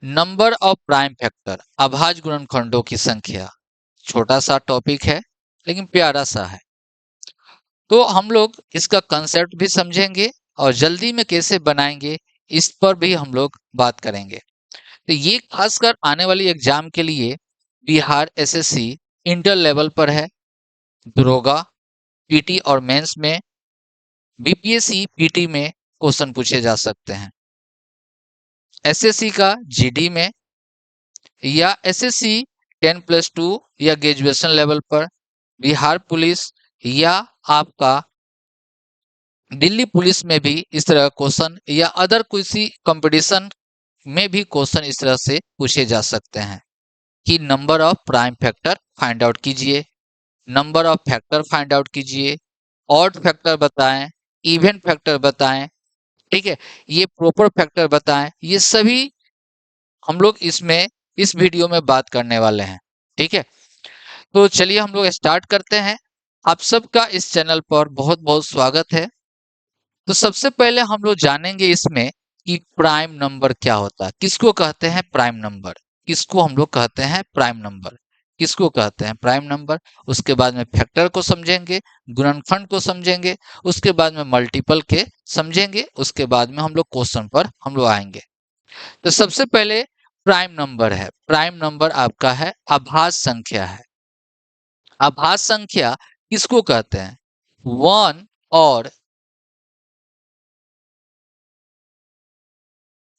Number of prime factor, अभाज्य गुणनखंडों की संख्या। छोटा सा टॉपिक है लेकिन प्यारा सा है। तो हम लोग इसका कंसेप्ट भी समझेंगे और जल्दी में कैसे बनाएंगे इस पर भी हम लोग बात करेंगे। तो ये खासकर आने वाली एग्जाम के लिए बिहार एसएससी इंटर लेवल पर है। दरोगा, पीटी और मेंस में, बीपीएससी पीटी में क्वेश्चन पूछे जा सकते हैं। एसएससी का जीडी में या एसएससी 10+2 या ग्रेजुएशन लेवल पर, बिहार पुलिस या आपका दिल्ली पुलिस में भी इस तरह क्वेश्चन या अदर किसी कंपटीशन में भी क्वेश्चन इस तरह से पूछे जा सकते हैं कि number of prime factor find out कीजिए, number of factor find out कीजिए, ऑड फैक्टर बताएं, इवन फैक्टर बताएं, ठीक है, ये प्रॉपर फैक्टर बताएं। ये सभी हम लोग इसमें इस वीडियो में बात करने वाले हैं, ठीक है। तो चलिए हम लोग स्टार्ट करते हैं। आप सबका इस चैनल पर बहुत बहुत स्वागत है। तो सबसे पहले हम लोग जानेंगे इसमें कि प्राइम नंबर क्या होता है, किसको कहते हैं प्राइम नंबर, किसको हम लोग कहते हैं प्राइम नंबर, किसको कहते हैं प्राइम नंबर। उसके बाद में फैक्टर को समझेंगे, गुणनखंड को समझेंगे, उसके बाद में मल्टीपल के समझेंगे, उसके बाद में हम लोग क्वेश्चन पर हम लोग आएंगे। तो सबसे पहले प्राइम नंबर है। प्राइम नंबर आपका है अभाज्य संख्या है। अभाज्य संख्या किसको कहते हैं? वन और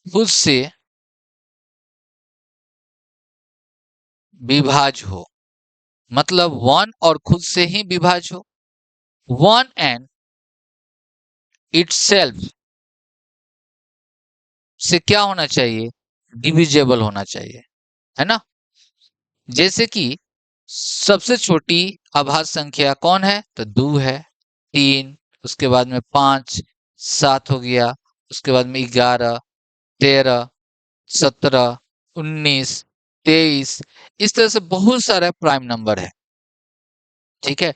खुद से विभाज्य हो, मतलब वन और खुद से ही विभाज्य हो। वन एंड इटसेल्फ से क्या होना चाहिए? डिविजेबल होना चाहिए, है ना। जैसे कि सबसे छोटी अभाज्य संख्या कौन है? तो 2 है, 3, उसके बाद में 5, 7 हो गया, उसके बाद में 11, 13, 17, 19, 23, इस तरह से बहुत सारे प्राइम नंबर है, ठीक है।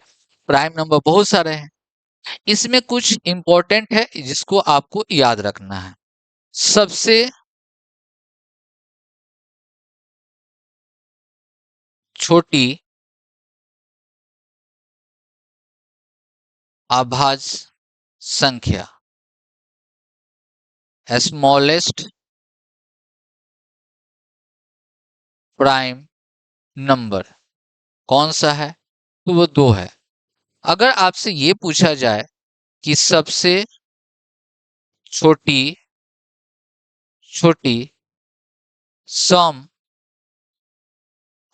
प्राइम नंबर बहुत सारे हैं। इसमें कुछ इंपॉर्टेंट है जिसको आपको याद रखना है। सबसे छोटी अभाज्य संख्या, स्मॉलेस्ट प्राइम नंबर कौन सा है? तो वो 2 है। अगर आपसे ये पूछा जाए कि सबसे छोटी छोटी सम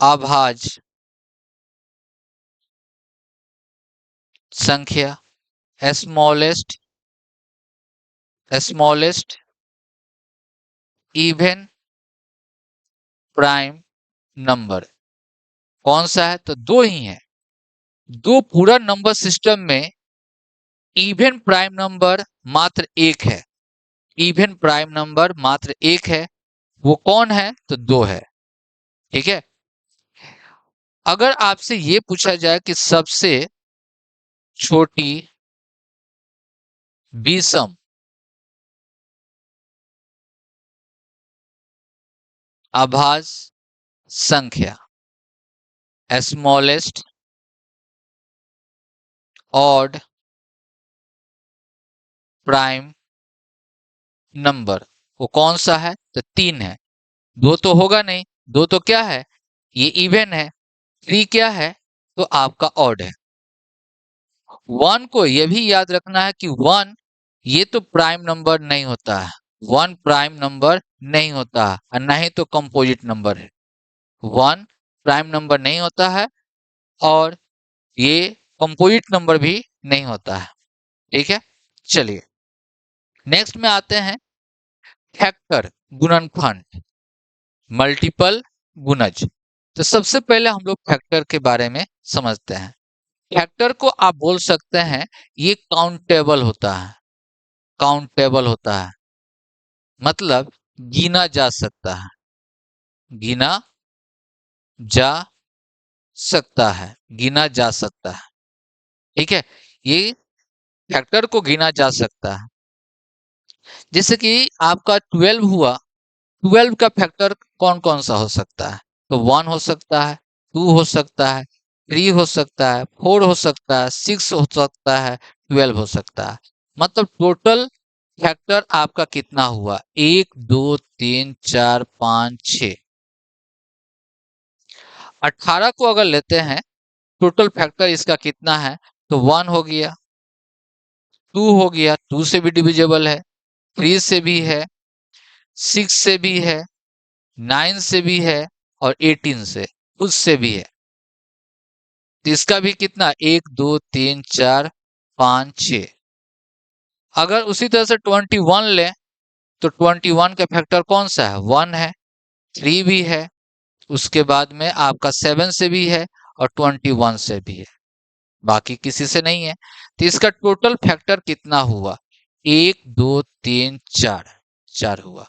अभाज्य संख्या, smallest smallest even prime number कौन सा है? तो 2 ही है। 2 पूरा नंबर सिस्टम में इवन प्राइम नंबर मात्र 1 है। इवन प्राइम नंबर मात्र 1 है। वो कौन है? तो 2 है, ठीक है। अगर आपसे ये पूछा जाए कि सबसे छोटी विषम अभाज्य संख्या, स्मॉलेस्ट ऑड प्राइम नंबर वो कौन सा है? तो 3 है। 2 तो होगा नहीं, 2 तो क्या है? ये इवन है। 3 क्या है? तो आपका ऑड है। 1 को यह भी याद रखना है कि 1 ये तो प्राइम नंबर नहीं होता है। 1 प्राइम नंबर नहीं होता है और ना ही तो कंपोजिट नंबर है। 1 प्राइम नंबर नहीं होता है और ये कंपोजिट नंबर भी नहीं होता है, ठीक है। चलिए नेक्स्ट में आते हैं फैक्टर, गुणनखंड, मल्टीपल, गुणज। तो सबसे पहले हम लोग फैक्टर के बारे में समझते हैं। फैक्टर को आप बोल सकते हैं ये काउंटेबल होता है। काउंटेबल होता है मतलब गिना जा सकता है, गिना जा सकता है, गिना जा सकता है, ठीक है। ये फैक्टर को गिना जा सकता है। जैसे कि आपका 12 हुआ, 12 का फैक्टर कौन कौन सा हो सकता है? तो 1 हो सकता है, 2 हो सकता है, 3 हो सकता है, 4 हो सकता है, 6 हो सकता है, 12 हो सकता है। मतलब टोटल फैक्टर आपका कितना हुआ? 1 2 3 4 5 6। 18 को अगर लेते हैं, टोटल फैक्टर इसका कितना है? तो 1 हो गया, 2 हो गया, 2 से भी डिविजिबल है, 3 से भी है, 6 से भी है, 9 से भी है और 18 से, उससे भी है। तो इसका भी कितना? 1 2 3 4 5 6। अगर उसी तरह से 21 लें तो 21 का फैक्टर कौन सा है? 1 है, 3 भी है, उसके बाद में आपका 7 से भी है और 21 से भी है, बाकी किसी से नहीं है। तो इसका टोटल फैक्टर कितना हुआ? 1 2 3 4, 4 हुआ।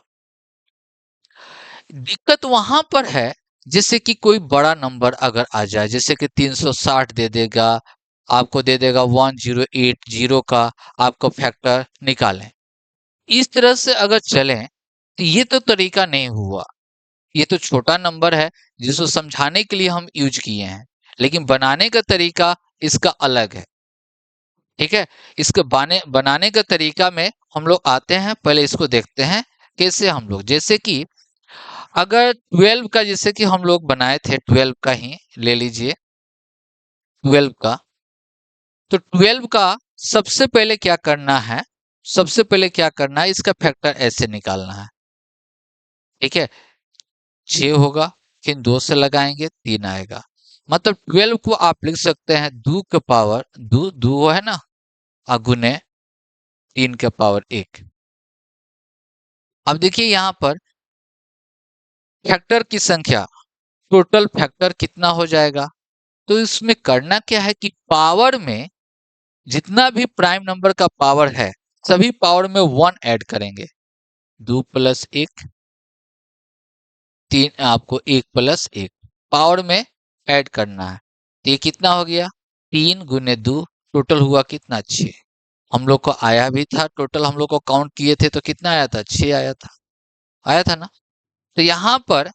दिक्कत वहां पर है जैसे कि कोई बड़ा नंबर अगर आ जाए, जैसे कि 360 दे देगा, आपको दे देगा 1080 का आपको फैक्टर निकालें। इस तरह से अगर चलें तो ये तो तरीका नहीं हुआ। ये तो छोटा नंबर है जिसको समझाने के लिए हम यूज किए हैं, लेकिन बनाने का तरीका इसका अलग है। ठीक है, इसके बनाने का तरीका में हम लोग आते हैं, पहले इसको देखते हैं कैसे हम लोग, जैसे कि अगर 12 का, जैसे कि हम लोग बनाए थे 12 का ही ले लीजिए, 12 का। तो 12 का सबसे पहले क्या करना है? सबसे पहले क्या करना है? इसका फैक्टर ऐसे निकालना है। ठीक है, 6 होगा, फिर 2 से लगाएंगे 3 आएगा। मतलब 12 को आप लिख सकते हैं 2 के पावर 2, 2 है ना, गुने 3 के पावर 1। अब देखिए यहां पर फैक्टर की संख्या, टोटल फैक्टर कितना हो जाएगा? तो इसमें करना क्या है कि पावर में जितना भी प्राइम नंबर का पावर है, सभी पावर में 1 ऐड करेंगे। 2 प्लस 1, 3, आपको 1 प्लस 1 पावर में ऐड करना है। तो ये कितना हो गया? 3 गुने 2, टोटल हुआ कितना? 6। हम लोग को आया भी था, टोटल हम लोग को काउंट किए थे तो कितना आया था? 6 आया था। आया था ना? तो यहाँ पर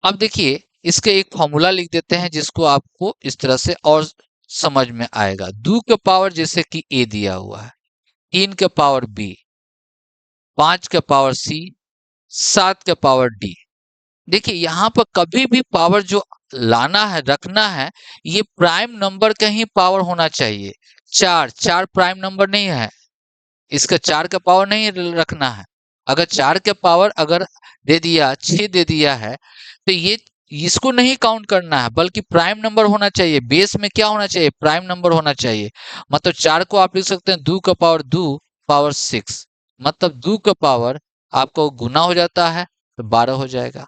अब देखिए, इसके एक फॉर्मूला लिख देते हैं जिसको आपको इस तरह से और समझ में आएगा। 2 के पावर जैसे कि ए दिया हुआ है, 3 के पावर बी, 5 के पावर सी, 7 के पावर डी। देखिए यहाँ पर कभी भी पावर जो लाना है, रखना है, ये प्राइम नंबर का ही पावर होना चाहिए। 4, 4 प्राइम नंबर नहीं है, इसका 4 का पावर नहीं रखना है। अगर 4 के पावर अगर दे दिया, 6 दे दिया है, तो ये इसको नहीं काउंट करना है, बल्कि प्राइम नंबर होना चाहिए। बेस में क्या होना चाहिए? प्राइम नंबर होना चाहिए। मतलब 4 को आप लिख सकते हैं 2 का पावर 2 पावर 6, मतलब 2 का पावर आपको गुना हो जाता है तो 12 हो जाएगा।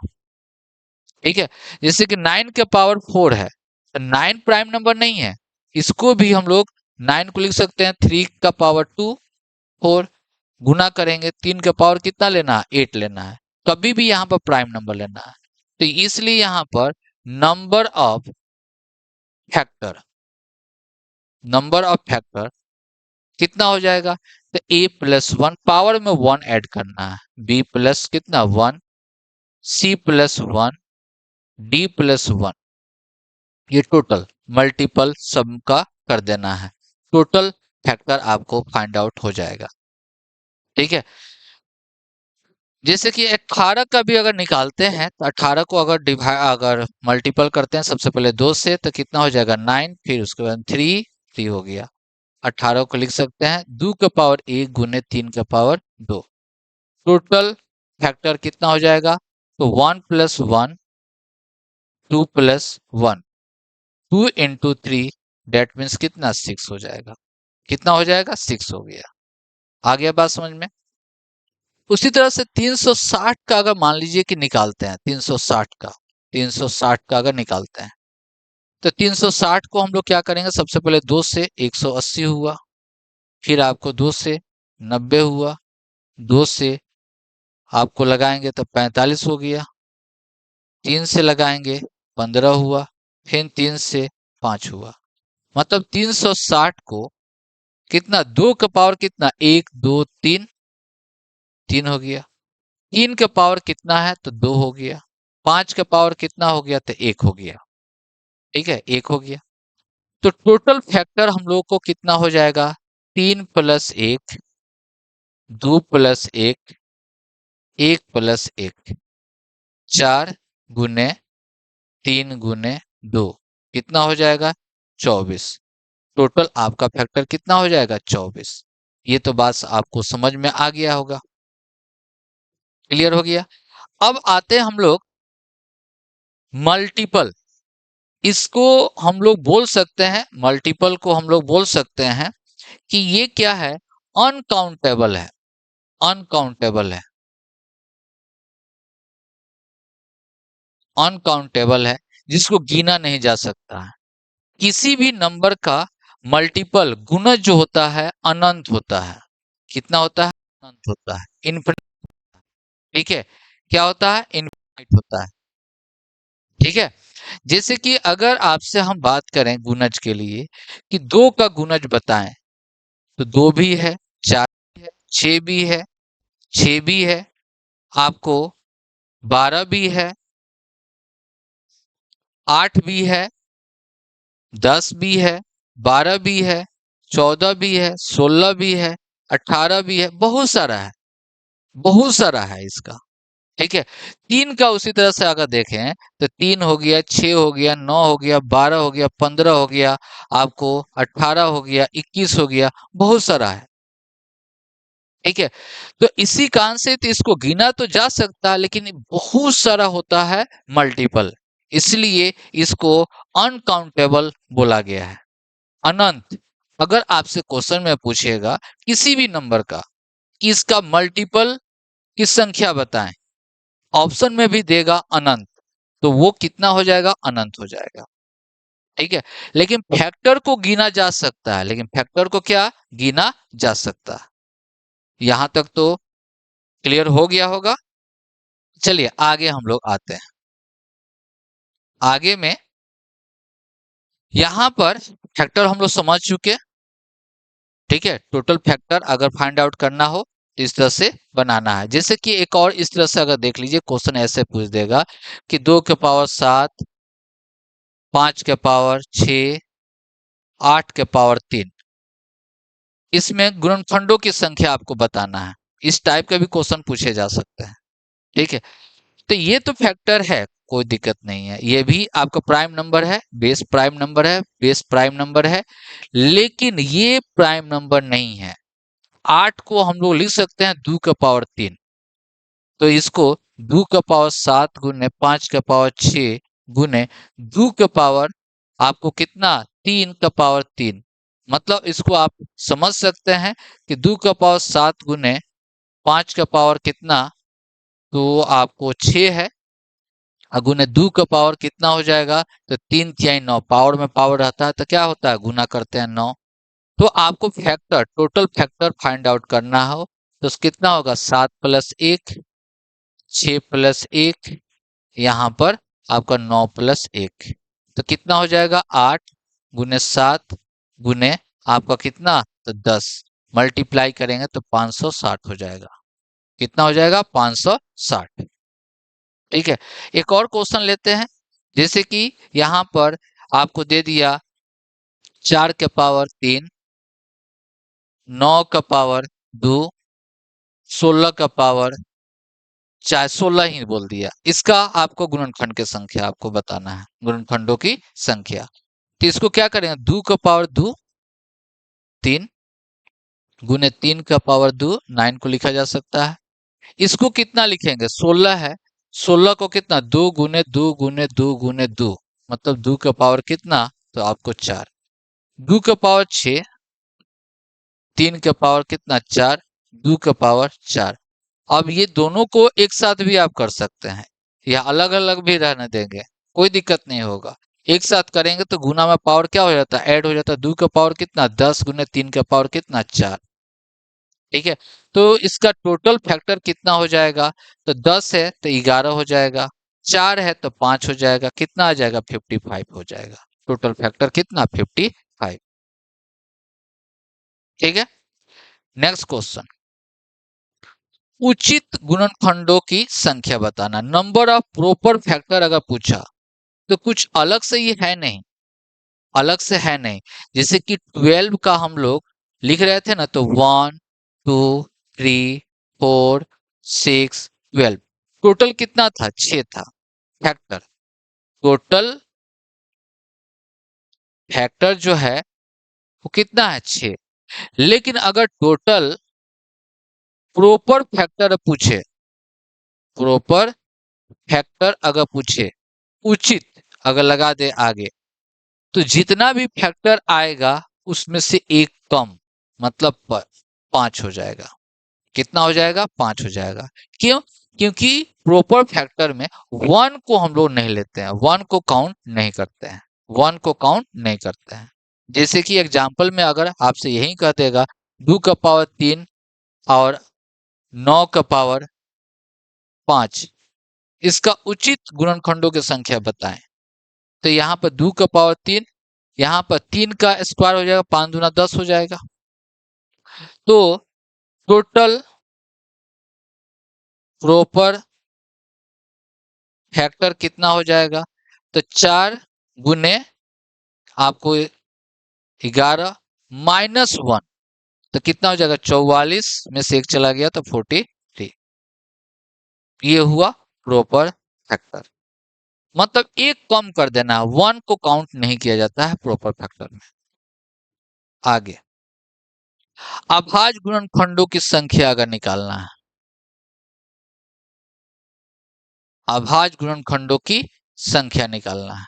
ठीक है, जैसे कि 9 के पावर 4 है, तो 9 प्राइम नंबर नहीं है, इसको भी हम लोग 9 को लिख सकते हैं 3 का पावर 2 4, गुना करेंगे, 3 का पावर कितना लेना है? 8 लेना है। कभी भी यहाँ पर प्राइम नंबर लेना है। तो इसलिए यहाँ पर number of factor, number of factor कितना हो जाएगा? तो a प्लस 1, पावर में 1 ऐड करना है, b प्लस कितना? 1, c प्लस 1, d प्लस 1। ये टोटल मल्टीपल सम का कर देना है, टोटल फैक्टर आपको फाइंड आउट हो जाएगा। ठीक है, जैसे कि 18 का भी अगर निकालते हैं तो 18 को अगर मल्टीपल करते हैं सबसे पहले 2 से, तो कितना हो जाएगा? 9, फिर उसके बाद 3, 3 हो गया। 18 को लिख सकते हैं 2 का पावर 1 गुने 3 का पावर 2। टोटल फैक्टर कितना हो जाएगा? तो 1 plus 1, 2 plus 1, 2 into 3, that means कितना? 6 हो जाएगा। कितना हो जाएगा? 6 हो गया। आ गया बात समझ में? उसी तरह से 360 का अगर मान लीजिए कि निकालते हैं, 360 का, 360 का अगर निकालते हैं, तो 360 को हम लोग क्या करेंगे? सबसे पहले 2 से 180 हुआ, फिर आपको 2 से 90 हुआ, 2 से आपको लगाएंगे तो 45 हो गया, 3 से लगाएंगे 15 हुआ, फिर 3 से 5 हुआ। मतलब 360 को कितना? 2 का पावर कितना? 1 2 3, 3 हो गया। 3 का पावर कितना है तो 2 हो गया। 5 का पावर कितना हो गया तो 1 हो गया। ठीक है, 1 हो गया। तो टोटल फैक्टर हम लोग को कितना हो जाएगा? 3 प्लस 1, 2 प्लस 1, 1 प्लस 1, 4 गुने 3 गुने 2, कितना हो जाएगा? 24। टोटल आपका फैक्टर कितना हो जाएगा? 24। ये तो बात आपको समझ में आ गया होगा, क्लियर हो गया। अब आते हैं हम लोग मल्टीपल। इसको हम लोग बोल सकते हैं, मल्टीपल को हम लोग बोल सकते हैं कि ये क्या है? अनकाउंटेबल है, अनकाउंटेबल है, अनकाउंटेबल है, जिसको गिना नहीं जा सकता है। किसी भी नंबर का मल्टीपल गुणज जो होता है अनंत होता है। कितना होता है? अनंत होता है, इनफिनिट। ठीक है, क्या होता है? इनफिनिट होता है। ठीक है, जैसे कि अगर आपसे हम बात करें गुणज के लिए कि दो का गुणज बताएं, तो दो भी है, चार भी है, छह भी है, छह भी है, आपको 12 भी है, 8 भी है, 10 भी है, 12 भी है, 14 भी है, 16 भी है, 18 भी है, बहुत सारा है, बहुत सारा है इसका। ठीक है, तीन का उसी तरह से अगर देखें तो 3 हो गया, 6 हो गया, 9 हो गया, 12 हो गया, 15 हो गया, आपको 18 हो गया, 21 हो गया, बहुत सारा है। ठीक है, तो इसी कारण से तो इसको गिना तो जा सकता है, लेकिन बहुत सारा होता है मल्टीपल, इसलिए इसको अनकाउंटेबल बोला गया है, अनंत। अगर आपसे क्वेश्चन में पूछेगा किसी भी नंबर का कि इसका मल्टीपल की संख्या बताएं, ऑप्शन में भी देगा अनंत, तो वो कितना हो जाएगा? अनंत हो जाएगा। ठीक है, लेकिन फैक्टर को गिना जा सकता है, लेकिन फैक्टर को क्या गिना जा सकता है? यहां तक तो क्लियर हो गया होगा। चलिए आगे हम लोग आते हैं। आगे में यहां पर फैक्टर हम लोग समझ चुके। ठीक है, टोटल फैक्टर अगर फाइंड आउट करना हो तो इस तरह से बनाना है। जैसे कि एक और इस तरह से अगर देख लीजिए, क्वेश्चन ऐसे पूछ देगा कि 2 के पावर 7, 5 के पावर 6, 8 के पावर 3, इसमें गुणनखंडों की संख्या आपको बताना है। इस टाइप का भी क्वेश्चन पूछे जा सकते हैं। ठीक है, तो ये तो फैक्टर है, कोई दिक्कत नहीं है, ये भी आपका प्राइम नंबर है, बेस प्राइम नंबर है, बेस प्राइम नंबर है, लेकिन ये प्राइम नंबर नहीं है। 8 को हम लोग लिख सकते हैं 2 का पावर 3, तो इसको 2 का पावर 7 गुने 5 का पावर 6 गुने 2 का पावर आपको कितना? 3 का पावर 3, मतलब इसको आप समझ सकते हैं कि 2 का पावर 7 गुने 5 का पावर कितना, तो आपको 6 है, गुने 2 का पावर कितना हो जाएगा? तो 3 तिहाई 9, पावर में पावर रहता है तो क्या होता है? गुना करते हैं 9। तो आपको factor, total factor find out करना हो तो कितना होगा? 7 प्लस 1, 6 प्लस 1, यहाँ पर आपका 9 प्लस 1, तो कितना हो जाएगा? 8 गुने 7 गुने आपका कितना? तो 10, मल्टीप्लाई करेंगे तो 560 हो जाएगा। कितना हो जाएगा? 560। ठीक है, एक और क्वेश्चन लेते हैं। जैसे कि यहाँ पर आपको दे दिया 4 के पावर 3, 9 का पावर 2, 16 का पावर, चाहे 16 ही बोल दिया, इसका आपको गुणनखंड की संख्या आपको बताना है, गुणनखंडों की संख्या। तो इसको क्या करेंगे? 2 का पावर 2, 3 गुने 3 का पावर 2, 9 को लिखा जा सकता है। इसको कितना लिखेंगे? 16 है, 16 को कितना? 2 गुने 2 गुने 2 गुने 2, मतलब 2 का पावर कितना? तो आपको 4। 2 का पावर 6, 3 का पावर कितना? 4, 2 का पावर 4। अब ये दोनों को एक साथ भी आप कर सकते हैं या अलग अलग भी रहने देंगे, कोई दिक्कत नहीं होगा। एक साथ करेंगे तो गुना में पावर क्या हो जाता है? ऐड हो जाता है। 2 का पावर कितना? 10 गुने 3 का पावर कितना? 4। ठीक है, तो इसका टोटल फैक्टर कितना हो जाएगा? तो 10 है तो 11 हो जाएगा, 4 है तो 5 हो जाएगा, कितना आ जाएगा? 55 हो जाएगा। टोटल फैक्टर कितना? 55। ठीक है, नेक्स्ट क्वेश्चन। उचित गुणनखंडों की संख्या बताना। नंबर ऑफ प्रॉपर फैक्टर अगर पूछा तो कुछ अलग से ये है नहीं, अलग से है नहीं। जैसे कि 12 का हम लोग लिख रहे थे ना, तो 1 2 3 4 6 12, टोटल कितना था? 6 था फैक्टर। टोटल फैक्टर जो है वो कितना है? 6। लेकिन अगर टोटल प्रॉपर फैक्टर पूछे, प्रॉपर फैक्टर अगर पूछे, उचित अगर लगा दे आगे, तो जितना भी फैक्टर आएगा उसमें से एक कम, मतलब 5 हो जाएगा। कितना हो जाएगा? 5 हो जाएगा। क्यों? क्योंकि प्रॉपर फैक्टर में 1 को हम लोग नहीं लेते हैं, 1 को काउंट नहीं करते हैं, 1 को काउंट नहीं करते हैं। जैसे कि एग्जांपल में अगर आपसे यही कह देगा 2 का पावर 3 और 9 का पावर 5, इसका उचित गुणनखंडों की संख्या बताएं। तो यहाँ पर 2 का पावर 3, यहाँ पर 3 का स्क्वायर हो जाएगा, 5 दूना 10 हो जाएगा। तो टोटल प्रॉपर फैक्टर कितना हो जाएगा? तो 4 गुने आपको 11 -1, तो कितना हो जाएगा? 44 में से एक चला गया तो 43। ये हुआ प्रॉपर फैक्टर। मतलब एक कम कर देना है, 1 को काउंट नहीं किया जाता है प्रॉपर फैक्टर में। आगे अभाज्य गुणनखंडों की संख्या अगर निकालना है, अभाज्य गुणनखंडों की संख्या निकालना है,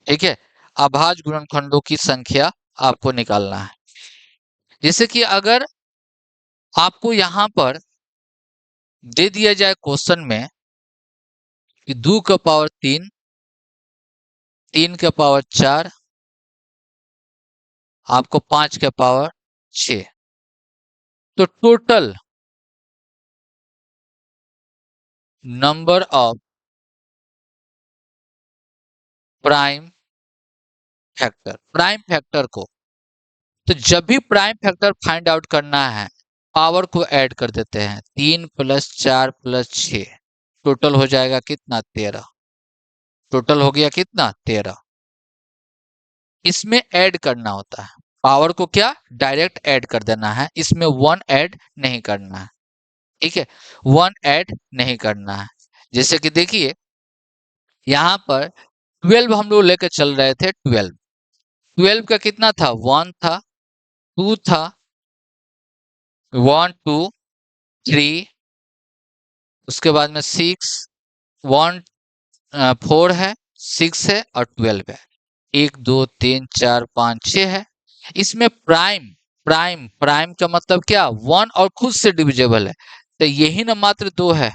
ठीक है। अभाज्य गुणनखंडों की संख्या आपको निकालना है। जैसे कि अगर आपको यहां पर दे दिया जाए क्वेश्चन में कि 2 का पावर 3, 3 का पावर 4, आपको 5 का पावर 6, तो total number of prime factor, prime factor को, तो जब भी प्राइम फैक्टर फाइंड आउट करना है, पावर को ऐड कर देते हैं। 3 + 4 + 6, टोटल हो जाएगा कितना? 13। टोटल हो गया कितना? 13। इसमें ऐड करना होता है, पावर को क्या डायरेक्ट ऐड कर देना है, इसमें 1 ऐड नहीं करना है, ठीक है। 1 ऐड नहीं करना है। जैसे कि देखिए यहाँ पर 12 हम लोग लेकर चल रहे थे। 12, 12 का कितना था? 1 था, 2 था, 1 2 3, उसके बाद में 6, 1 4 है, 6 है और 12 है। 1 2 3 4 5 6 है। इसमें प्राइम, प्राइम प्राइम का मतलब क्या? 1 और खुद से डिविजिबल है, तो यही ना मात्र 2 है,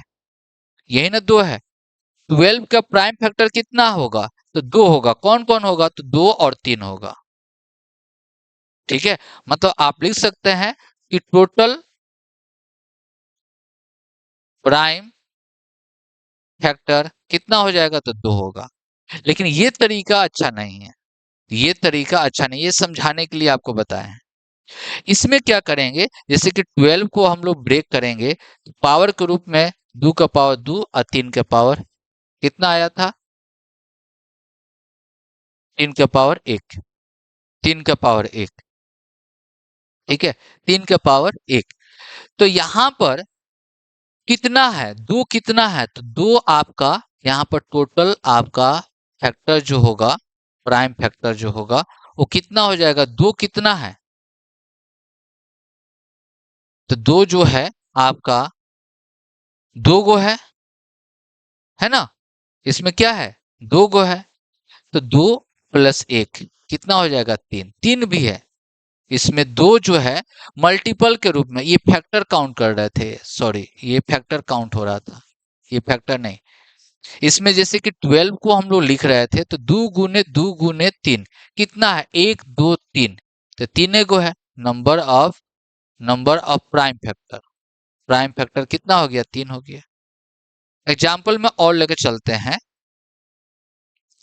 यही ना 2 है। 12 का प्राइम फैक्टर कितना होगा? तो 2 होगा। कौन कौन होगा? तो 2 और 3 होगा, ठीक है। मतलब आप लिख सकते हैं कि टोटल प्राइम फैक्टर कितना हो जाएगा? तो 2 होगा। लेकिन ये तरीका अच्छा नहीं है, ये तरीका अच्छा नहीं, ये समझाने के लिए आपको बताया है। इसमें क्या करेंगे, जैसे कि 12 को हम लोग ब्रेक करेंगे, तो पावर के रूप में 2 का पावर 2 और 3 का पावर कितना आया था? 3 का पावर 1, 3 का पावर 1, ठीक है। 3 का पावर 1। तो यहां पर कितना है? 2 कितना है? तो 2 आपका यहाँ पर टोटल आपका फैक्टर जो होगा, प्राइम फैक्टर जो होगा, वो कितना हो जाएगा? 2 कितना है? तो 2 जो है आपका 2 गो है ना? इसमें क्या है? 2 गो है। तो 2 + 1 कितना हो जाएगा? 3, 3 भी है। इसमें 2 जो है मल्टीपल के रूप में, ये फैक्टर काउंट कर रहे थे, सॉरी ये फैक्टर काउंट हो रहा था, ये फैक्टर नहीं। इसमें जैसे कि 12 को हम लोग लिख रहे थे, तो 2 गुने 3 कितना है? 1 2 3, तो 3 गो है। Number of prime factor, prime factor कितना हो गया? 3 हो गया। एग्जाम्पल में और लेकर चलते हैं।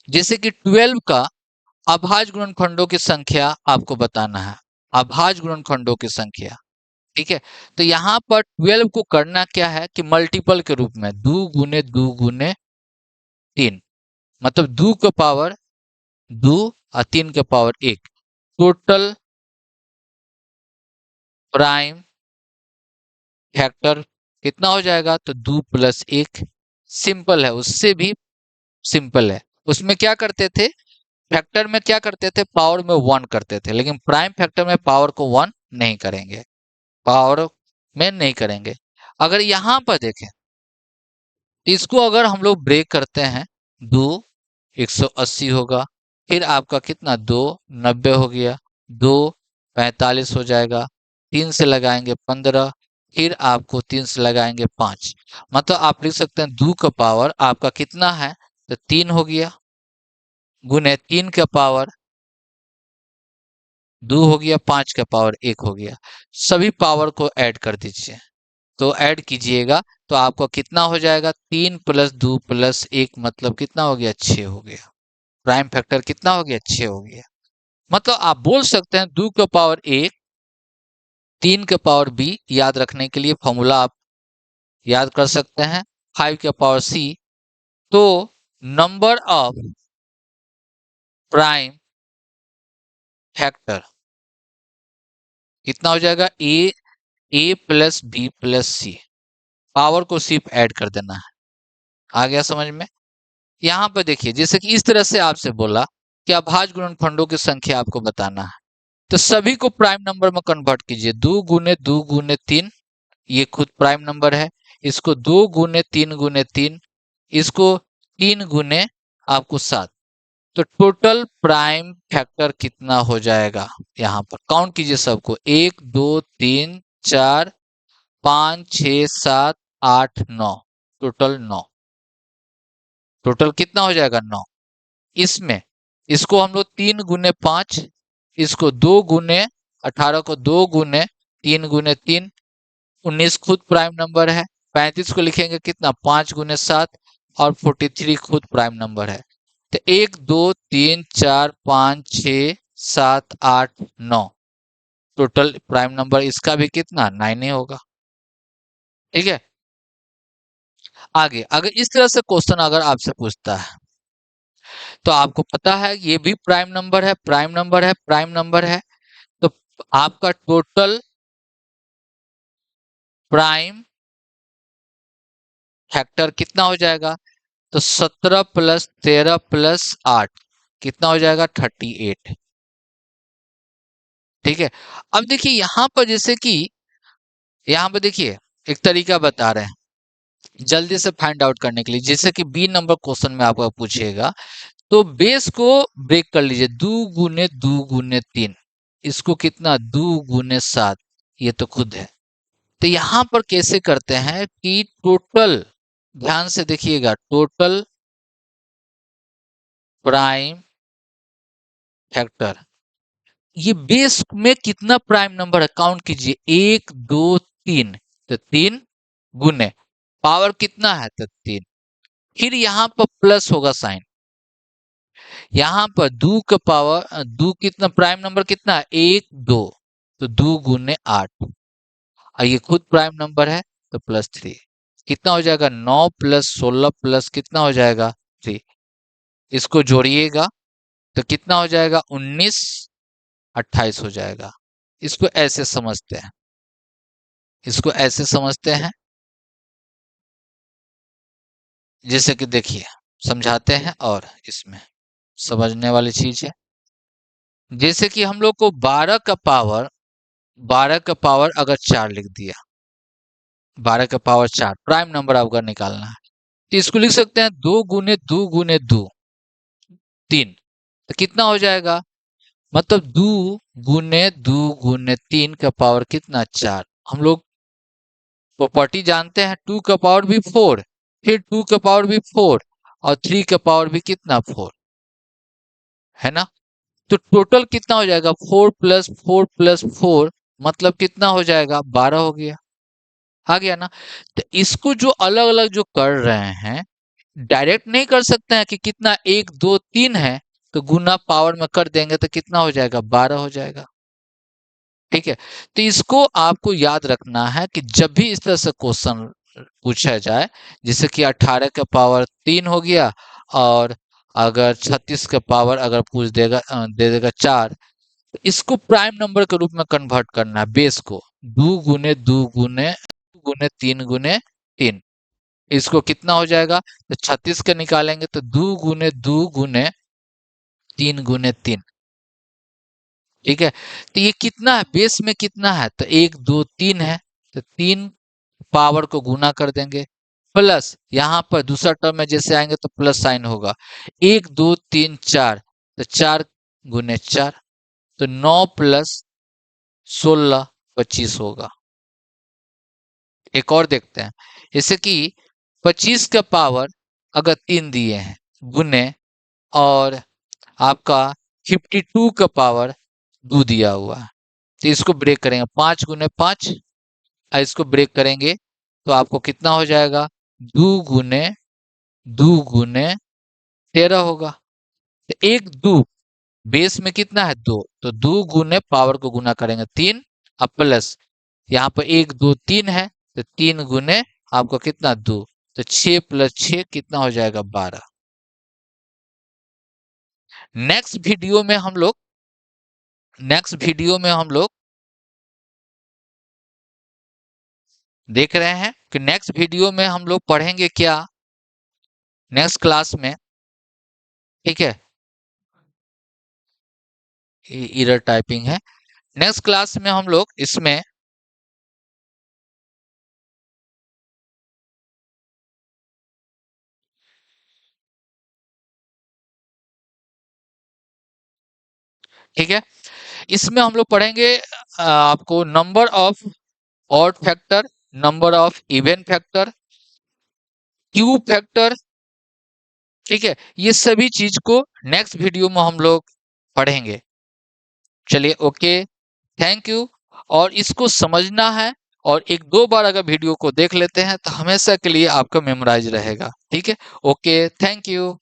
जैसे कि 12 का अभाज्य गुणनखंडों की संख्या आपको बताना है, अभाज्य गुणनखंडों की संख्या। ठीक है। तो यहाँ पर 12 को करना क्या है कि मल्टीपल के रूप में 2 गुने 2 गुने 3, मतलब 2 का पावर 2 और 3 का पावर 1, टोटल प्राइम फैक्टर कितना हो जाएगा? तो 2 + 1, सिंपल है, उससे भी सिंपल है। उसमें क्या करते थे, फैक्टर में क्या करते थे, पावर में 1 करते थे, लेकिन प्राइम फैक्टर में पावर को 1 नहीं करेंगे, पावर में नहीं करेंगे। अगर यहां पर देखें तो इसको अगर हम लोग ब्रेक करते हैं, 2 180 होगा, फिर आपका कितना, 2 90 हो गया, 2 45 हो जाएगा, 3 से लगाएंगे 15, फिर आपको 3 से लगाएंगे 5, मतलब आप लिख सकते हैं 2 का पावर आपका कितना है, तो 3 हो गया, गुने 3 का पावर 2 हो गया, 5 का पावर 1 हो गया। सभी पावर को ऐड कर दीजिए, तो ऐड कीजिएगा तो आपको कितना हो जाएगा, 3 + 2 + 1 मतलब कितना हो गया, 6 हो गया। प्राइम फैक्टर कितना हो गया, 6 हो गया। मतलब आप बोल सकते हैं 2 का पावर 1, 3 का पावर b, याद रखने के लिए फॉर्मूला आप याद कर सकते हैं, 5 का पावर c। तो नंबर ऑफ प्राइम फैक्टर कितना हो जाएगा, a + b + c, पावर को सिर्फ ऐड कर देना है। आ गया समझ में? यहाँ पर देखिए, जैसे कि इस तरह से आपसे बोला कि अभाज्य गुणनखंडों की संख्या आपको बताना है, तो सभी को प्राइम नंबर में कन्वर्ट कीजिए। 2 × 2 × 3, ये खुद प्राइम नंबर है। इसको 2 × 3 × 3, इसको 3 गुने आपको 7। तो टोटल प्राइम फैक्टर कितना हो जाएगा, यहाँ पर काउंट कीजिए सबको, 1 2 3 4 5 6 7 8 9, टोटल 9। टोटल कितना हो जाएगा, 9। इसमें इसको हम लोग 3 × 5, इसको 2 × 18 को 2 × 3 × 3, 19 खुद प्राइम नंबर है। 35 को लिखेंगे कितना, 5 × 7, और 43 खुद प्राइम नंबर है। तो 1 2 3 4 5 6 7 8 9, टोटल प्राइम नंबर इसका भी कितना, 9 ही होगा। ठीक है। आगे अगर इस तरह से क्वेश्चन अगर आपसे पूछता है, तो आपको पता है ये भी प्राइम नंबर है, प्राइम नंबर है, प्राइम नंबर है, तो आपका टोटल प्राइम फैक्टर कितना हो जाएगा, तो 17 + 13 + 8 कितना हो जाएगा, 38। ठीक है। अब देखिए यहां पर, जैसे कि यहां पर देखिए एक तरीका बता रहे हैं जल्दी से फाइंड आउट करने के लिए, जैसे कि बी नंबर क्वेश्चन में आपको पूछेगा, तो बेस को ब्रेक कर लीजिए, 2 × 2 × 3, इसको कितना, 2 × 7, ये तो खुद है। तो यहां पर कैसे करते हैं कि टोटल, ध्यान से देखिएगा, टोटल प्राइम फैक्टर, ये बेस में कितना प्राइम नंबर है काउंट कीजिए, 1 2 3, तो 3 गुने पावर कितना है, तो 3, फिर यहाँ पर प्लस होगा साइन, यहाँ पर 2 का पावर 2 कितना, प्राइम नंबर कितना है, 1 2, तो 2 × 8, और ये खुद प्राइम नंबर है, तो +3, कितना हो जाएगा, 9 + 16 प्लस कितना हो जाएगा, 3, इसको जोड़िएगा तो कितना हो जाएगा, 19 28 हो जाएगा। इसको ऐसे समझते हैं, इसको ऐसे समझते हैं, जैसे कि देखिए समझाते हैं, और इसमें समझने वाली चीज है, जैसे कि हम लोग को 12 का पावर अगर 4 लिख दिया, 12 का पावर 4 प्राइम नंबर आपका निकालना है, तो इसको लिख सकते हैं 2 × 2 × 2 × 3, तो कितना हो जाएगा, मतलब 2 × 2 × 3 का पावर कितना, 4। हम लोग प्रॉपर्टी जानते हैं, 2 का पावर भी 4, फिर 2 का पावर भी 4, और 3 का पावर भी कितना, 4, है ना। तो टोटल कितना हो जाएगा, 4 + 4 + 4, मतलब कितना हो जाएगा, 12 हो गया। आ गया ना। तो इसको जो अलग अलग जो कर रहे हैं, डायरेक्ट नहीं कर सकते हैं कि कितना, 1 2 3 है, तो गुना पावर में कर देंगे तो कितना हो जाएगा, 12 हो जाएगा। ठीक है। तो इसको आपको याद रखना है कि जब भी इस तरह से क्वेश्चन पूछा जाए, जैसे कि 18 का पावर 3 हो गया, और अगर 36 का पावर अगर पूछ देगा दे देगा 4, तो इसको प्राइम नंबर के रूप में कन्वर्ट करना है, बेस को 2 गुने 2 गुने 3 गुने 3। इसको कितना हो जाएगा, तो 36 का निकालेंगे तो 2 गुने 2 गुने 3 गुने 3। ठीक है। तो ये कितना है, बेस में कितना है, तो 1 2 3 है, तो 3 पावर को गुना कर देंगे, प्लस यहाँ पर दूसरा टर्म में जैसे आएंगे तो प्लस साइन होगा, 1 2 3 4, तो 4 गुने 4, तो 9 प्लस 16 25 होगा। एक और देखते हैं, जैसे कि 25 का पावर अगर 3 दिए हैं गुने, और आपका 52 का पावर 2 दिया हुआ है, तो इसको ब्रेक करेंगे 5 गुने 5, इसको ब्रेक करेंगे तो आपको कितना हो जाएगा, 2 गुने 2 गुने 13 होगा। तो 1 2 बेस में कितना है 2, तो 2 गुने पावर को गुना करेंगे 3, अब प्लस यहाँ पर 1 2 3 है, तो 3 गुने आपको कितना 2, तो 6 प्लस 6 कितना हो जाएगा 12। नेक्स्ट वीडियो में हम लोग देख रहे हैं कि नेक्स्ट वीडियो में हम लोग पढ़ेंगे क्या, नेक्स्ट क्लास में। ठीक है, एरर टाइपिंग है। नेक्स्ट क्लास में हम लोग इसमें ठीक है, इसमें हम लोग पढ़ेंगे आपको number of odd factor, number of even factor, cube factor. ठीक है, ये सभी चीज को नेक्स्ट वीडियो में हम लोग पढ़ेंगे। चलिए, ओके, थैंक यू। और इसको समझना है, और एक दो बार अगर वीडियो को देख लेते हैं तो हमेशा के लिए आपका मेमोराइज रहेगा। ठीक है, ओके, थैंक यू।